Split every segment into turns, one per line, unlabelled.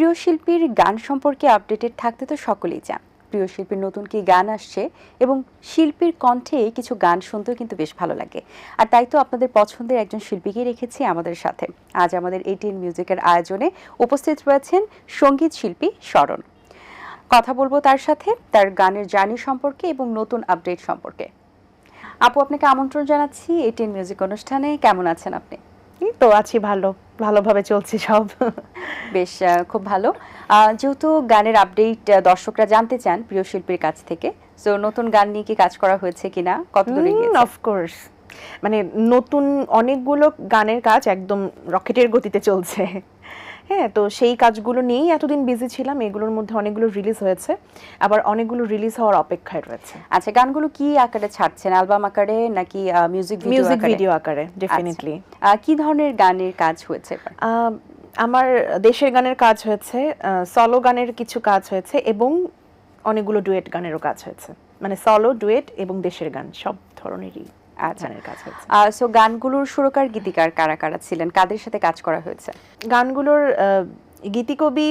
প্রিয় শিল্পীর গান সম্পর্কে আপডেটেড থাকতে তো সকলেই চান। প্রিয় শিল্পীর নতুন কি গান আসছে এবং শিল্পীর কণ্ঠে কিছু গান শুনতেও কিন্তু বেশ ভালো লাগে। আর তাই তো আপনাদের পছন্দের একজন শিল্পীকে রেখেছি আমাদের সাথে। আজ আমাদের এটিএন মিউজিকের আয়োজনে উপস্থিত রয়েছেন সঙ্গীত শিল্পী শরণ। কথা বলবো তার সাথে, তার গানের জার্নি সম্পর্কে এবং নতুন আপডেট সম্পর্কে। আপু, আপনাকে আমন্ত্রণ জানাচ্ছি এটিএন মিউজিক অনুষ্ঠানে। কেমন আছেন আপনি?
তো আছি ভালোভাবে চলছে সব।
বেশ, খুব ভালো। যেহেতু গানের আপডেট দর্শকরা জানতে চান প্রিয় শিল্পীর কাছ থেকে, সো নতুন গান নিয়ে কি কাজ করা হয়েছে কিনা, কত দূরে গিয়েছে?
অফকোর্স, মানে নতুন অনেকগুলো গানের কাজ একদম রকেটের গতিতে চলছে। হ্যাঁ, তো সেই কাজগুলো নিয়েই এতদিন বিজি ছিলাম। এগুলোর মধ্যে অনেকগুলো রিলিজ হয়েছে, আবার অনেকগুলো রিলিজ হওয়ার অপেক্ষায় রয়েছে।
আচ্ছা, গানগুলো কি আকারে ছাড়ছেন? অ্যালবাম আকারে নাকি মিউজিক
ভিডিও আকারে? ডেফিনেটলি।
কি ধরনের গানের কাজ হয়েছে?
আমার দেশের গানের কাজ হয়েছে, সলো গানের কিছু কাজ হয়েছে এবং অনেকগুলো ডুয়েট গানেরও কাজ হয়েছে। মানে সলো, ডুয়েট এবং দেশের গান সব ধরনেরই গানের কাজ হয়েছে।
সো গানগুলোর সুরকার গীতিকার কারা কারা ছিলেন, কাদের সাথে কাজ করা হয়েছে?
গানগুলোর গীতিকবি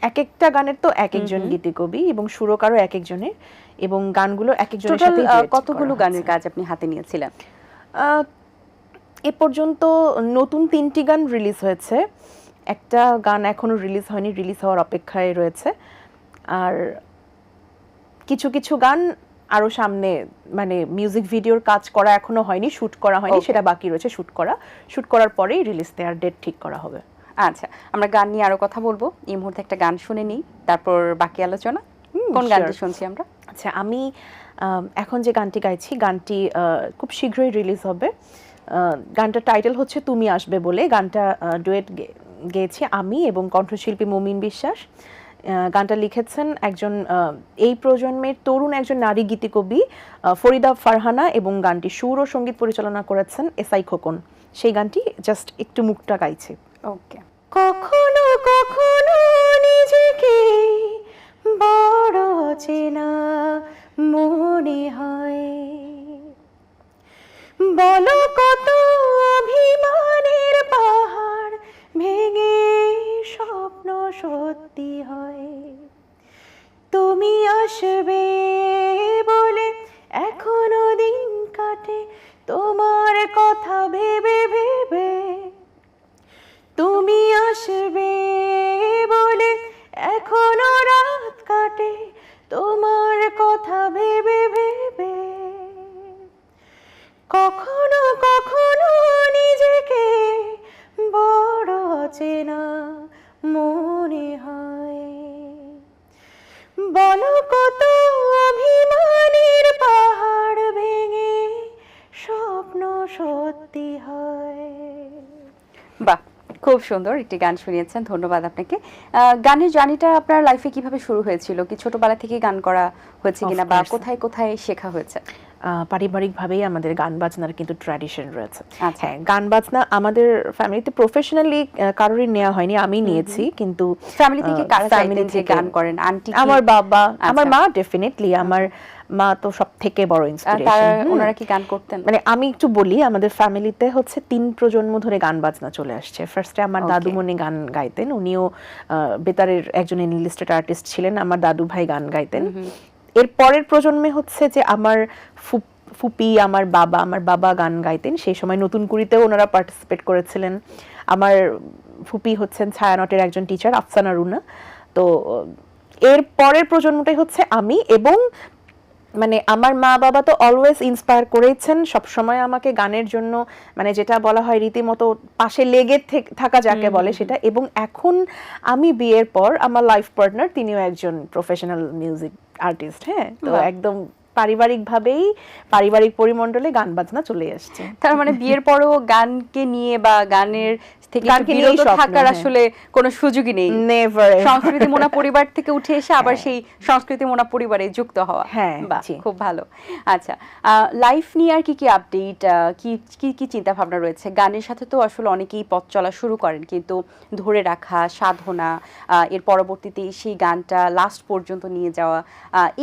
এক একটা গানের তো এক একজন গীতিকবি এবং সুরকারও এক একজনের, এবং গানগুলো এক একজনের সাথে।
কতগুলো গানের কাজ আপনি হাতে নিয়েছিলেন?
এ পর্যন্ত নতুন 3টি গান রিলিজ হয়েছে, একটা গান এখনো রিলিজ হয়নি, রিলিজ হওয়ার অপেক্ষায় রয়েছে। আর কিছু কিছু গান আরো সামনে, মানে মিউজিক ভিডিওর কাজ করা এখনো হয়নি, শুট করা হয়নি, সেটা বাকি রয়েছে শুট করার পরেই রিলিজ দেওয়ার ডেট ঠিক করা হবে।
আচ্ছা, আমরা গান নিয়ে আরো কথা বলবো। এই মুহূর্তে একটা গান শুনে নিই, তারপর বাকি আলোচনা। কোন গানটি শুনছি আমরা?
আচ্ছা, আমি এখন যে গানটি গাইছি, গানটি খুব শীঘ্রই রিলিজ হবে। গানটার টাইটেল হচ্ছে তুমি আসবে বলে। গানটা ডুয়েট গেয়েছি আমি এবং কণ্ঠশিল্পী মুমিন বিশ্বাস। গানটা লিখেছেন একজন এই প্রজন্মের তরুণ একজন নারী গীতিকবি ফরিদা ফারহানা, এবং গানটি সুর ও সঙ্গীত পরিচালনা করেছেন এসআই খোকন। সেই গানটি জাস্ট একটু মুখটা গাইছে।
ওকে।
কখনো কখনো নিজেকে বড় চেনা মনে হয়, বলো কত অভিমানের পাহাড় ভেঙে স্বপ্ন সত্যি হয়। তুমি আসবে বলে এখনো দিন কাটে তোমার কথা ভেবে ভেবে। তুমি আসবে বলে এখনো রাত কাটে তোমার কথা ভেবে ভেবে। কখনো কখনো নিজেকে বড় চেনা মনে হয়, বলো কত অভিমানের পাহাড় ভেঙে স্বপ্ন সত্যি হয়।
বাহ, খুব সুন্দর একটি গান শুনিয়েছেন, ধন্যবাদ আপনাকে। গানের জার্নিটা আপনার লাইফে কিভাবে শুরু হয়েছিল? কি ছোটবেলা থেকে গান করা হয়েছে কিনা, বা কোথায় কোথায় শেখা হয়েছে?
পারিবারিকভাবেই আমাদের গান বাজনার কিন্তু ট্র্যাডিশন রয়েছে। হ্যাঁ, গান বাজনা আমাদের ফ্যামিলিতে প্রফেশনালি কারোরই নেওয়া হয়নি, আমি নিয়েছি। কিন্তু
ফ্যামিলি থেকে কারা চাইতেন যে গান করেন? আন্টি?
আমার বাবা, আমার মা। ডেফিনেটলি আমার মা তো সবথেকে বড় ইন্সপিরেশন।
ওনারা কি গান করতেন?
মানে আমি একটু বলি, আমাদের ফ্যামিলিতে হচ্ছে 3 প্রজন্ম ধরে গান বাজনা চলে আসছে। ফার্স্টে আমার দাদুমণি গান গাইতেন, উনিও বেতারের একজন এনলিস্টেড আর্টিস্ট ছিলেন। আমার দাদু ভাই গান গাইতেন। এর পরের প্রজন্মে হচ্ছে যে আমার ফুপি, আমার বাবা গান গাইতেন। সেই সময় নতুন কুড়িতেও ওনারা পার্টিসিপেট করেছিলেন। আমার ফুপি হচ্ছেন ছায়ানটের একজন টিচার, আফসানা রুনা। তো এর পরের প্রজন্মটাই হচ্ছে আমি, এবং মানে আমার মা বাবা তো অলওয়েজ ইন্সপায়ার করেছেন সবসময় আমাকে গানের জন্য, মানে যেটা বলা হয় রীতিমতো পাশে লেগে থাকা যাকে বলে সেটা। এবং এখন আমি বিয়ের পর আমার লাইফ পার্টনার, তিনিও একজন প্রফেশনাল মিউজিক আর্টিস্ট। হ্যাঁ, তো একদম পারিবারিকভাবেই, পারিবারিক পরিমণ্ডলে গান বাজনা চলে আসছে।
তার মানে বিয়ের পরও গানকে নিয়ে বা গানের থেকে বিরত থাকার আসলে কোনো সুযোগই নেই। সংস্কৃতি মোনা পরিবার থেকে উঠে এসে আবার সেই সংস্কৃতি মোনা পরিবারে যুক্ত হওয়া।
হ্যাঁ,
খুব ভালো। আচ্ছা, লাইফ নিয়ে আর কি আপডেট, কি চিন্তা ভাবনা রয়েছে? গানের সাথে তো আসলে অনেকেই পথ চলা শুরু করেন, কিন্তু ধরে রাখা, সাধনা, এর পরবর্তীতে সেই গানটা লাস্ট পর্যন্ত নিয়ে যাওয়া,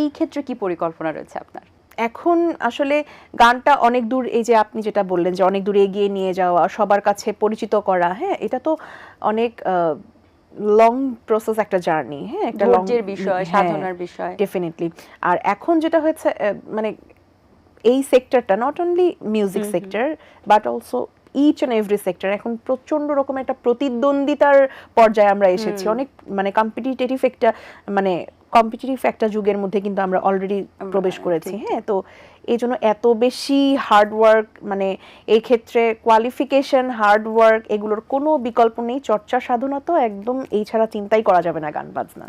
এই ক্ষেত্রে কি পরিকল্পনা রয়েছে আপনার?
এখন আসলে গানটা অনেক দূর, এই যে আপনি যেটা বললেন যে অনেক দূর এগিয়ে নিয়ে যাওয়া, সবার কাছে পরিচিত করা, হ্যাঁ, এটা তো অনেক লং প্রসেস, একটা জার্নি, হ্যাঁ, একটা লং
ধৈর্যের বিষয়, সাধনার বিষয়।
ডেফিনেটলি। আর এখন যেটা হয়েছে মানে এই সেক্টরটা not only music sector but also each and every sector এখন প্রচন্ড রকম একটা প্রতিদ্বন্দ্বিতার পর্যায়ে আমরা এসেছি। অনেক মানে কম্পিটিটিভ একটা যুগের মধ্যে কিন্তু আমরা অলরেডি প্রবেশ করেছি। হ্যাঁ, তো এই জন্য এত বেশি হার্ড ওয়ার্ক, মানে এই ক্ষেত্রে কোয়ালিফিকেশন, হার্ড ওয়ার্ক এগুলোর কোনো বিকল্প নেই। চর্চা সাধনা তো একদম এই ছাড়া চিন্তাই করা যাবে না গান বাজনা।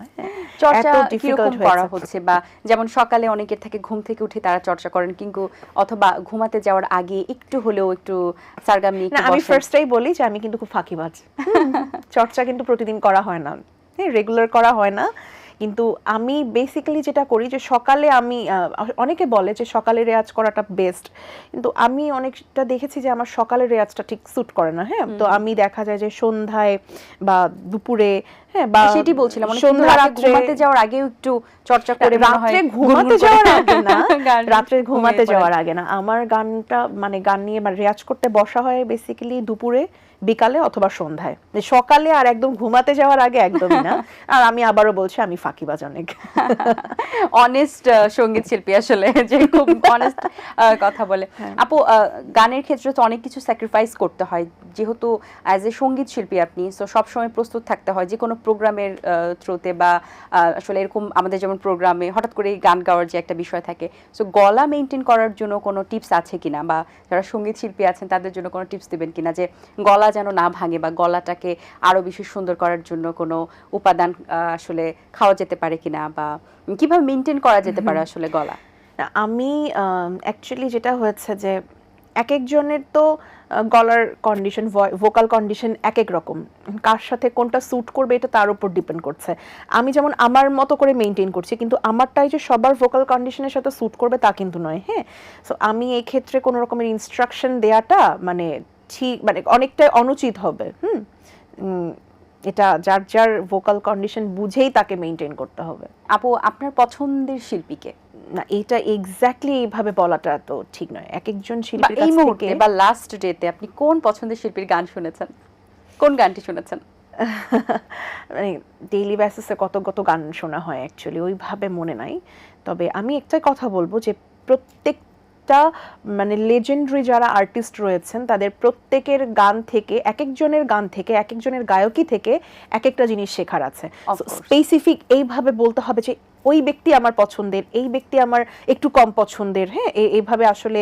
চর্চা কিরকম করা হচ্ছে, বা যেমন সকালে অনেকের থাকে ঘুম থেকে উঠে তারা চর্চা করেন, কিন্তু অথবা ঘুমাতে যাওয়ার আগে একটু হলেও একটু সারগাম নিয়ে
না, আমি ফার্স্টেই বলি যে আমি কিন্তু খুব ফাঁকিবাজ। চর্চা কিন্তু প্রতিদিন করা হয় না, হ্যাঁ, রেগুলার করা হয় না। কিন্তু আমি বেসিক্যালি যেটা করি যে সকালে আমি অনেকে বলে যে সকালে রেয়াজ করাটা বেস্ট, কিন্তু আমি অনেকটা দেখেছি যে আমার সকালের রেয়াজটা ঠিক স্যুট করে না। হ্যাঁ, তো আমি দেখা যায় যে সন্ধ্যায় বা দুপুরে, হ্যাঁ, বা
সেটি বলছিলাম
সন্ধ্যা রাত্রে
ঘুমাতে যাওয়ার আগেও একটু চর্চা করে মনে হয়।
রাত্রে ঘুমাতে যাওয়ার আগে না, রাত্রে ঘুমাতে যাওয়ার আগে না, আমার গানটা মানে গান নিয়ে মানে রেয়াজ করতে বসা হয় বেসিক্যালি দুপুরে, বিকালে অথবা সন্ধ্যায়। সকালে আর একদম ঘুমাতে যাওয়ার আগে একদমই না। আর আমি আবারও বলছি আমি ফাঁকিবাজ অনেক।
অনেস্ট সঙ্গীত শিল্পী আসলে, যে খুব অনেস্ট কথা বলে। আপু, গানের ক্ষেত্রে তো অনেক কিছু স্যাক্রিফাইস করতে হয়, যেহেতু অ্যাজ এ সঙ্গীত শিল্পী আপনি সো সবসময় প্রস্তুত থাকতে হয় যে কোনো প্রোগ্রামের থ্রুতে, বা আসলে এরকম আমাদের যেমন প্রোগ্রামে হঠাৎ করে গান গাওয়ার যে একটা বিষয় থাকে, সো গলা মেনটেন করার জন্য কোনো টিপস আছে কিনা, বা যারা সঙ্গীত শিল্পী আছেন তাদের জন্য কোনো টিপস দিবেন কিনা, যে গলা যেন না ভাঙে বা গলাটাকে আরো বেশি সুন্দর করার জন্য কোনো উপাদান আসলে খাওয়া যেতে পারে কিনা, বা কিভাবে মেনটেন করা যেতে পারে আসলে গলা?
আমি অ্যাকচুয়ালি যেটা হয়েছে যে এক একজনের তো গলার কন্ডিশন, ভোকাল কন্ডিশন এক এক রকম, কার সাথে কোনটা স্যুট করবে এটা তার উপর ডিপেন্ড করছে। আমি যেমন আমার মতো করে মেনটেন করছি, কিন্তু আমারটাই যে সবার ভোকাল কন্ডিশনের সাথে স্যুট করবে তা কিন্তু নয়। হ্যাঁ, সো আমি এই ক্ষেত্রে কোনো রকমের ইনস্ট্রাকশন দেওয়াটা মানে ঠিক মানে অনেকটাই অনুচিত হবে। এটা যার যার ভোকাল কন্ডিশন বুঝেই তাকে মেনটেন করতে হবে।
আপু, আপনার পছন্দের শিল্পীকে?
না, এটা এক্স্যাক্টলি এইভাবে বলাটা তো ঠিক নয়। এক একজন শিল্পীর
এই
কাছ
মুহূর্তে
থেকে
বা লাস্ট ডেতে আপনি কোন পছন্দের শিল্পীর গান শুনেছেন, কোন গানটি শুনেছেন?
মানে ডেইলি বেসিসে কত কত গান শোনা হয় অ্যাকচুয়ালি ওইভাবে মনে নাই। তবে আমি একটাই কথা বলবো যে প্রত্যেকটা মানে লেজেন্ডারি যারা আর্টিস্ট রয়েছেন তাদের প্রত্যেকের গান থেকে, এক একজনের গান থেকে, এক একজনের গায়কী থেকে এক একটা জিনিস শেখার আছে। স্পেসিফিক এইভাবে বলতে হবে যে ওই ব্যক্তি আমার পছন্দের, এই ব্যক্তি আমার একটু কম পছন্দের, হ্যাঁ, এইভাবে আসলে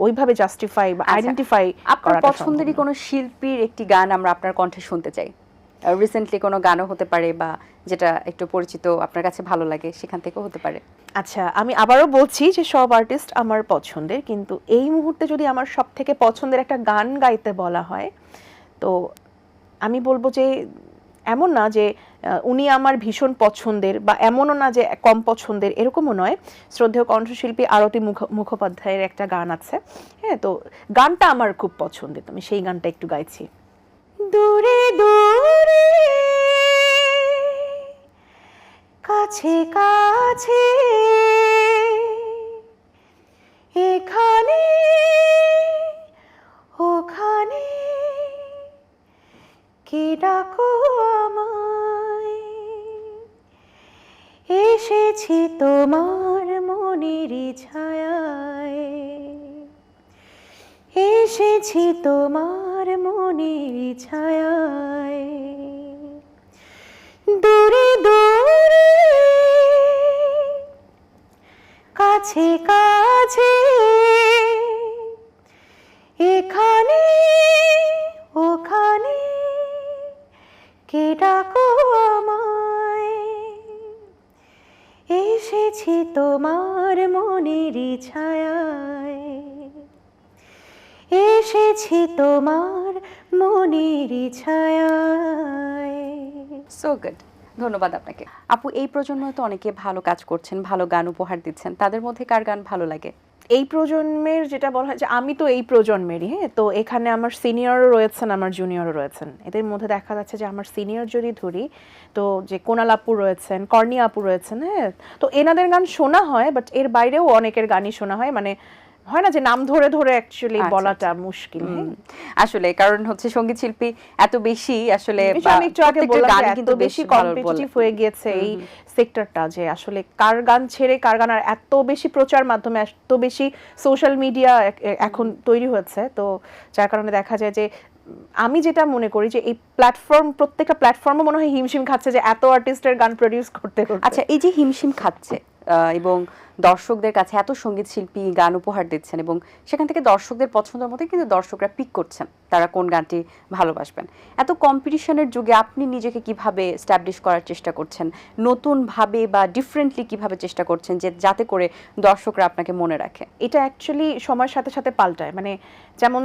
ওইভাবে জাস্টিফাই বা আইডেন্টিফাই
আপনার পছন্দেরই কোনো শিল্পীর একটি গান আমরা আপনার কণ্ঠে শুনতে চাই। রিসেন্টলি কোনো গানও হতে পারে, বা যেটা একটু পরিচিত আপনার কাছে ভালো লাগে সেখান থেকেও হতে পারে।
আচ্ছা, আমি আবারও বলছি যে সব আর্টিস্ট আমার পছন্দের, কিন্তু এই মুহূর্তে যদি আমার সব থেকে পছন্দের একটা গান গাইতে বলা হয় তো আমি বলবো যে এমন না যে উনি আমার ভীষণ পছন্দের, বা এমনও না যে কম পছন্দের, এরকমও নয়। শ্রদ্ধেয় কণ্ঠশিল্পী আরতি মুখোপাধ্যায়ের একটা গান আছে, হ্যাঁ, তো গানটা আমার খুব পছন্দের, তো আমি সেই গানটা একটু গাইছি। দূরে দূরে কাছে কাছে এখানে ওখানে কে ডাকো আমায়, এসেছি তোমার মনের ছায়ায়, এসেছি তোমার মনের ছায়ায়, দূরে দূরে কাছে কাছে এখানে ওখানে কে ডাকো আমায়, এসেছি তোমার মনের ছায়ায়, এসেছি তোমার মনের ছায়ায়।
সো গুড, ধন্যবাদ আপনাকে। আপু, এই প্রজন্মে তো অনেকে ভালো কাজ করছেন, ভালো গান উপহার দিচ্ছেন, তাদের মধ্যে কার গান ভালো লাগে?
এই প্রজন্মের যেটা বলা হয় যে আমি তো এই প্রজন্মেরই, হ্যাঁ, তো এখানে আমার সিনিয়রও রয়েছেন, আমার জুনিয়রও রয়েছেন। এদের মধ্যে দেখা যাচ্ছে যে আমার সিনিয়র যদি ধরি তো যে কোনাল আপু রয়েছেন, কর্ণি আপু রয়েছেন, হ্যাঁ, তো এনাদের গান শোনা হয়, বাট এর বাইরেও অনেকের গানই শোনা হয়। মানে হয় না যে নাম ধরে ধরে অ্যাকচুয়ালি
আচ্ছা,
বলাটা মুশকিল।
আসলে কারণ হচ্ছে সঙ্গীত শিল্পী এত বেশি আসলে
আমি একটু আগে
প্রত্যেকটা
বললাম
গানই
যে
কিন্তু
এত বেশি
বেশ ভালো
কম্পিটিটিভ হয়ে গিয়েছে এই সেক্টরটা, যে আসলে কার গান ছেড়ে কার গান, আর এত বেশি প্রচার মাধ্যমে এত বেশি সোশ্যাল মিডিয়া এখন তৈরি হয়েছে, তো যার কারণে দেখা যায় যে আমি যেটা মনে করি যে এই প্ল্যাটফর্ম, প্রত্যেকটা প্ল্যাটফর্মও মনে হয় হিমশিম খাচ্ছে যে এত আর্টিস্টের গান প্রডিউস করতে করতে।
আচ্ছা, এই যে হিমশিম খাচ্ছে এবং দর্শকদের কাছে এত সঙ্গীত শিল্পী গান উপহার দিচ্ছেন এবং সেখান থেকে দর্শকদের পছন্দের মতো কিন্তু দর্শকরা পিক করছেন তারা কোন গানটি ভালোবাসবেন, এত কম্পিটিশনের যুগে আপনি নিজেকে কিভাবে স্ট্যাবলিশ করার চেষ্টা করছেন, নতুন ভাবে বা ডিফারেন্টলি কিভাবে চেষ্টা করছেন যে যাতে করে দর্শকরা আপনাকে মনে রাখে?
এটা অ্যাকচুয়ালি সময়ের সাথে সাথে পাল্টায়। মানে যেমন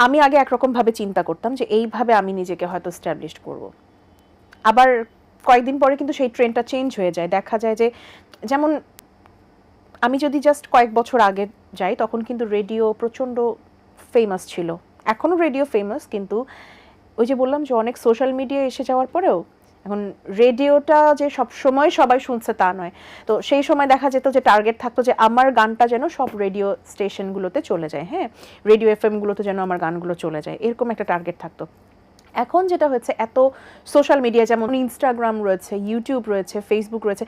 আমি আগে একরকম ভাবে চিন্তা করতাম যে এইভাবে আমি নিজেকে হয়তো স্ট্যাবলিশ করব, আবার কয়েকদিন পরে কিন্তু সেই ট্রেন্ডটা চেঞ্জ হয়ে যায়। দেখা যায় যে যেমন আমি যদি জাস্ট কয়েক বছর আগে যাই, তখন কিন্তু রেডিও প্রচণ্ড ফেমাস ছিল, এখনও রেডিও ফেমাস, কিন্তু ওই যে বললাম যে অনেক সোশ্যাল মিডিয়া এসে যাওয়ার পরেও এখন রেডিওটা যে সব সময় সবাই শুনছে তা নয়। তো সেই সময় দেখা যেত যে টার্গেট থাকতো যে আমার গানটা যেন সব রেডিও স্টেশনগুলোতে চলে যায়, হ্যাঁ, রেডিও এফএমগুলোতে যেন আমার গানগুলো চলে যায়, এরকম একটা টার্গেট থাকতো। এখন যেটা হচ্ছে, এত সোশ্যাল মিডিয়া যেমন ইনস্টাগ্রাম রয়েছে, ইউটিউব রয়েছে, ফেসবুক রয়েছে,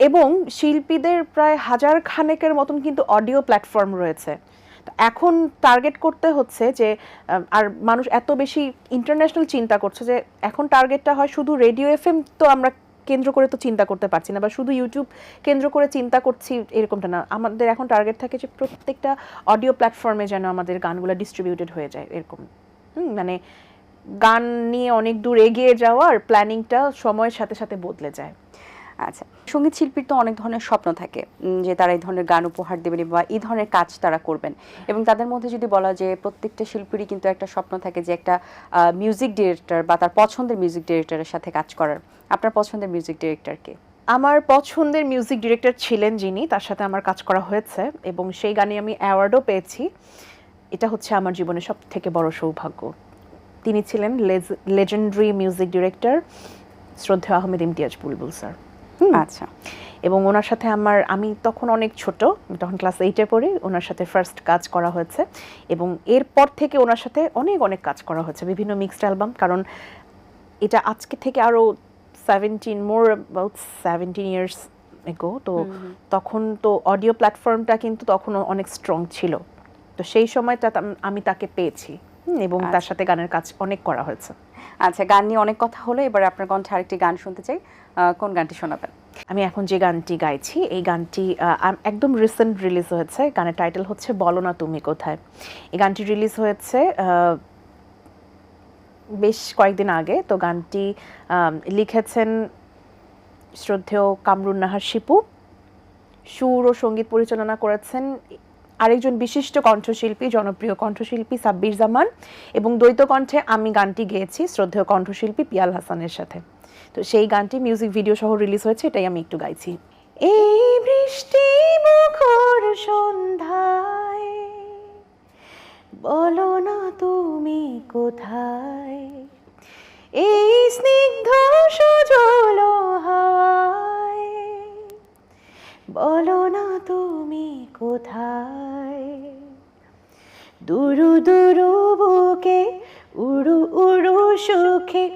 এবং শিল্পীদের প্রায় হাজার খানেকের মতন কিন্তু অডিও প্ল্যাটফর্ম রয়েছে। এখন টার্গেট করতে হচ্ছে যে আর মানুষ এত বেশি ইন্টারন্যাশনাল চিন্তা করছে যে এখন টার্গেটটা হয় শুধু রেডিও এফএম তো আমরা কেন্দ্র করে তো চিন্তা করতে পারছি না, বা শুধু ইউটিউব কেন্দ্র করে চিন্তা করছি এরকমটা না। আমাদের এখন টার্গেট থাকে যে প্রত্যেকটা অডিও প্ল্যাটফর্মে যেন আমাদের গানগুলো ডিস্ট্রিবিউটেড হয়ে যায়, এরকম। মানে গান নিয়ে অনেক দূর এগিয়ে যাওয়ার প্ল্যানিংটা সময়ের সাথে সাথে বদলে যায়।
আচ্ছা, সঙ্গীত শিল্পীর তো অনেক ধরনের স্বপ্ন থাকে যে তারা এই ধরনের গান উপহার দেবেন বা এই ধরনের কাজ তারা করবেন, এবং তাদের মধ্যে যদি বলা যে প্রত্যেকটা শিল্পীরই কিন্তু একটা স্বপ্ন থাকে যে একটা মিউজিক ডিরেক্টর বা তার পছন্দের মিউজিক ডিরেক্টরের সাথে কাজ করার, আপনার পছন্দের মিউজিক ডিরেক্টর কে?
আমার পছন্দের মিউজিক ডিরেক্টর ছিলেন যিনি, তার সাথে আমার কাজ করা হয়েছে এবং সেই গানে আমি অ্যাওয়ার্ডও পেয়েছি। এটা হচ্ছে আমার জীবনের সব থেকে বড় সৌভাগ্য। তিনি ছিলেন লেজেন্ডারি মিউজিক ডিরেক্টর শ্রদ্ধেয় আহমেদ ইমতিয়াজ বুলবুল স্যার।
আচ্ছা,
এবং ওনার সাথে আমি তখন অনেক ছোট, তখন ক্লাস 8-এ পড়ি, ওনার সাথে ফার্স্ট কাজ করা হয়েছে এবং এরপর থেকে ওনার সাথে অনেক অনেক কাজ করা হয়েছে, বিভিন্ন মিক্সড অ্যালবাম। কারণ এটা আজকে থেকে আরও 17 ইয়ার্স এগো, তো তখন তো অডিও প্ল্যাটফর্মটা কিন্তু তখনও অনেক স্ট্রং ছিল, তো সেই সময়টা আমি তাকে পেয়েছি এবং তার সাথে গানের কাজ অনেক করা হয়েছে।
আচ্ছা, গান নিয়ে অনেক কথা হলো, এবার আপনার কণ্ঠে আরেকটি গান শুনতে চাই, কোন গানটি শোনাবেন?
আমি এখন যে গানটি গাইছি এই গানটি একদম রিসেন্ট রিলিজ হয়েছে, গানের টাইটেল হচ্ছে বলো না তুমি কোথায়। এই গানটি রিলিজ হয়েছে বেশ কয়েকদিন আগে। তো গানটি লিখেছেন শ্রদ্ধেয় কামরুন নাহার শিপু, সুর ও সঙ্গীত পরিচালনা করেছেন আরেকজন বিশিষ্ট কণ্ঠশিল্পী, জনপ্রিয় কণ্ঠশিল্পী সাব্বির জামান, এবং দ্বৈত কণ্ঠে আমি গানটি গেয়েছি শ্রদ্ধেয় কণ্ঠশিল্পী পিয়াল হাসানের সাথে। তো সেই গানটি মিউজিক ভিডিও সহ রিলিজ হয়েছে, এটাই আমি একটু গাইছি। এই বৃষ্টি মুখর সন্ধ্যায় বলো না তুমি কোথায়, এই স্নিগ্ধ সজল হাওয়ায় বলো না তুমি কোথায়, দুরু দুরু বুকে উড়ু উড়ু সুখে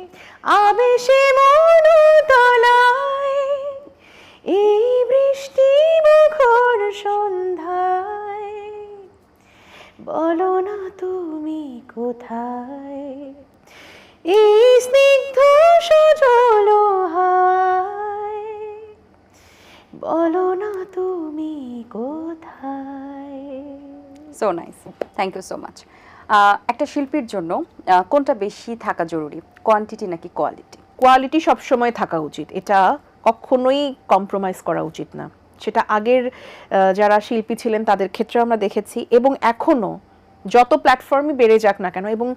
আবেশে মনু তলায়, এই বৃষ্টি মুখর সন্ধ্যায় বলো না তুমি কোথায়, এই স্নিগ্ধ সজল হাওয়ায় বলো না তুমি কোথায়।
So nice, thank you so much. একটা শিল্পীর জন্য কোনটা বেশি থাকা জরুরি, কোয়ান্টিটি নাকি কোয়ালিটি?
কোয়ালিটি সবসময় থাকা উচিত, এটা কখনোই কম্প্রোমাইজ করা উচিত না। সেটা আগের যারা শিল্পী ছিলেন তাদের ক্ষেত্রে আমরা দেখেছি, এবং এখনও যত প্ল্যাটফর্মই বেড়ে যাক না কেন এবং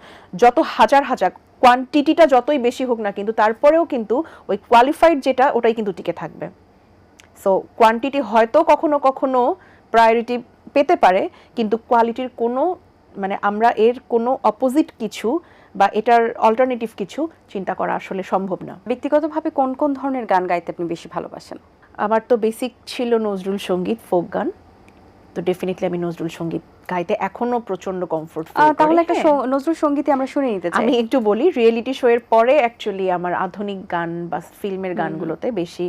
যত হাজার হাজার কোয়ান্টিটিটা যতই বেশি হোক না, কিন্তু তারপরেও কিন্তু ওই কোয়ালিফাইড যেটা ওটাই কিন্তু টিকে থাকবে। সো কোয়ান্টিটি হয়তো কখনো কখনো প্রায়োরিটি পেতে পারে, কিন্তু কোয়ালিটির কোনো আমরা এর কোনো অপোজিট কিছু বা এটার অল্টারনেটিভ কিছু চিন্তা করা আসলে সম্ভব না।
ব্যক্তিগতভাবে কোন কোন ধরনের গান গাইতে আপনি বেশি ভালোবাসেন?
আমার তো বেসিক ছিল নজরুল সঙ্গীত, ফোক গান, তো তো ডেফিনেটলি আমি নজরুল সঙ্গীত গাইতে এখনো প্রচন্ড কমফোর্ট
তাহলে একটা নজরুল সঙ্গীতই আমরা শুনে নিতে চাই।
আমি একটু বলি, রিয়েলিটি শো এর পরে অ্যাকচুয়ালি আমার আধুনিক গান বা ফিল্মের গানগুলোতে বেশি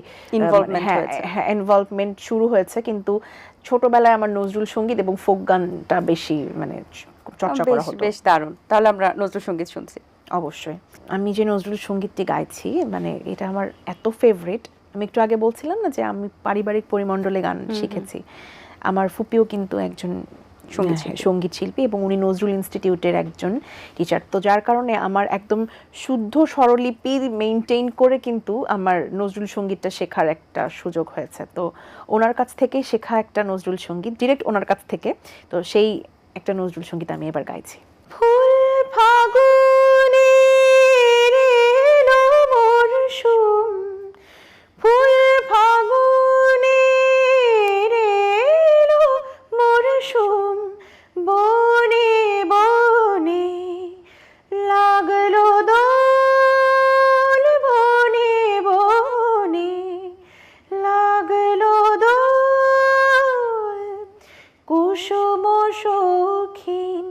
ইনভলভমেন্ট শুরু হয়েছে, কিন্তু ছোটবেলায় আমার নজরুল সঙ্গীত এবং ফোক গানটা বেশি মানে চর্চা করা হতো।
বেশ দারুণ, তাহলে আমরা নজরুল সঙ্গীত শুনছি।
অবশ্যই। আমি যে নজরুল সঙ্গীতটি গাইছি মানে এটা আমার এত ফেভারিট। আমি একটু আগে বলছিলাম না যে আমি পারিবারিক পরিমণ্ডলে গান শিখেছি, আমার ফুপিও কিন্তু একজন সঙ্গীত শিল্পী এবং উনি নজরুল ইনস্টিটিউটের একজন টিচার। তো যার কারণে আমার একদম শুদ্ধ স্বরলিপি মেইনটেইন করে কিন্তু আমার নজরুল সঙ্গীতটা শেখার একটা সুযোগ হয়েছে। তো ওনার কাছ থেকেই শেখা একটা নজরুল সঙ্গীত, ডিরেক্ট ওনার কাছ থেকে। তো সেই একটা নজরুল সঙ্গীত আমি এবার গাইছি। ফুল ফাগুনে এলো মরশুম, ফুল ফাগুনে এলো মরশুম, বনে বনে লাগলো দোল, বনে বনে লাগলো দোল, কুসুম সখীন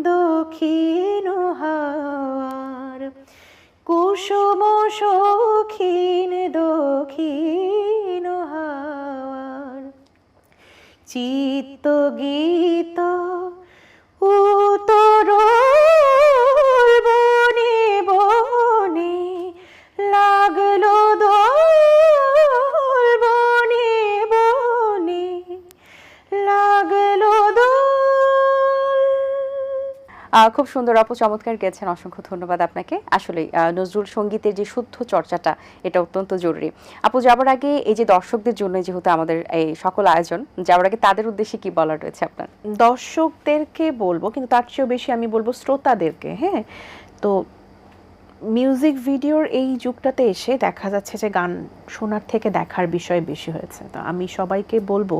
দক্ষিণ হাওয়ার, কুসুম সখীন দক্ষিণ হাওয়ার, চিত্ত গীত উতরোল, বনে বনে লাগলো দোল, বনে বনে লাগলো দোল।
খুব সুন্দর আপু, চমৎকার গেয়েছেন, অসংখ্য ধন্যবাদ আপনাকে। আসলে নজরুল সঙ্গীতের যে শুদ্ধ চর্চাটা এটা অত্যন্ত জরুরি। আপু যাবার আগে এই যে দর্শকদের জন্য যেহেতু আমাদের এই সকল আয়োজন, যাবার আগে তাদের উদ্দেশ্যে কি বলার রয়েছে আপনার?
দর্শকদেরকে বলবো, কিন্তু তার চেয়েও বেশি আমি বলবো শ্রোতাদেরকে। হ্যাঁ, তো মিউজিক ভিডিওর এই যুগটাতে এসে দেখা যাচ্ছে যে গান শোনার থেকে দেখার বিষয় বেশি হয়েছে। তো আমি সবাইকে বলবো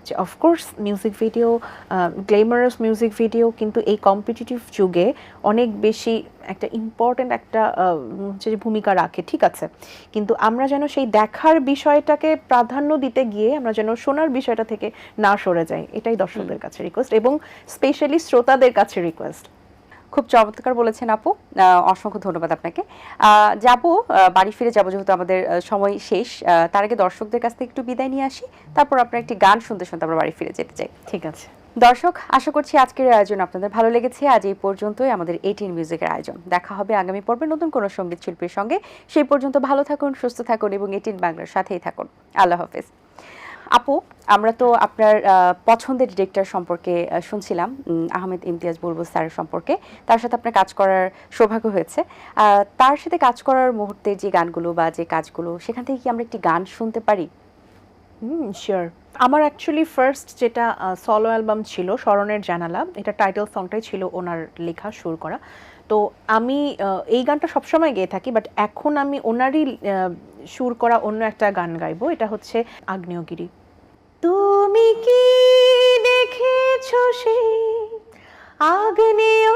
যে of course music video, glamorous music video কিন্তু এই কম্পিটিটিভ যুগে অনেক বেশি একটা ইম্পর্ট্যান্ট একটা হচ্ছে যে ভূমিকা রাখে, ঠিক আছে, কিন্তু আমরা যেন সেই দেখার বিষয়টাকে প্রাধান্য দিতে গিয়ে আমরা যেন শোনার বিষয়টা থেকে না সরে যাই, এটাই দর্শকদের কাছে রিকোয়েস্ট এবং স্পেশালি শ্রোতাদের কাছে রিকোয়েস্ট।
খুব চমৎকার বলেছেন আপু, অসংখ্য ধন্যবাদ আপনাকে। যাবো বাড়ি ফিরে যাবো, যেহেতু আমাদের সময় শেষ। তার আগে দর্শকদের কাছ থেকে একটু বিদায় নিয়ে আসি, তারপর আপনার একটি গান শুনতে শুনতে আমরা বাড়ি ফিরে যেতে চাই।
ঠিক আছে
দর্শক, আশা করছি আজকের আয়োজন আপনাদের ভালো লেগেছে। আজ এই পর্যন্তই আমাদের 18 মিউজিকের আয়োজন। দেখা হবে আগামী পর্বে নতুন কোনো সঙ্গীত শিল্পীর সঙ্গে। সেই পর্যন্ত ভালো থাকুন, সুস্থ থাকুন এবং 18 বাংলার সাথেই থাকুন। আল্লাহ হাফেজ। আপু, আমরা তো আপনার পছন্দের ডিরেক্টর সম্পর্কে শুনছিলাম, আহমেদ ইমতিয়াজ বুলবুল স্যারের সম্পর্কে। তার সাথে আপনার কাজ করার সৌভাগ্য হয়েছে। তার সাথে কাজ করার মুহূর্তের যে গানগুলো বা যে কাজগুলো, সেখান থেকে কি আমরা একটি গান শুনতে পারি?
শিওর। আমার অ্যাকচুয়ালি ফার্স্ট যেটা সলো অ্যালবাম ছিল স্মরণের জানালা, এটা টাইটেল সংটাই ছিল ওনার লেখা, সুর করা। তো আমি এই গানটা সবসময় গেয়ে থাকি, বাট এখন আমি ওনারই সুর করা অন্য একটা গান গাইবো, এটা হচ্ছে আগ্নেয়গিরি। তুমি কি দেখেছো সেই আগ্নেয়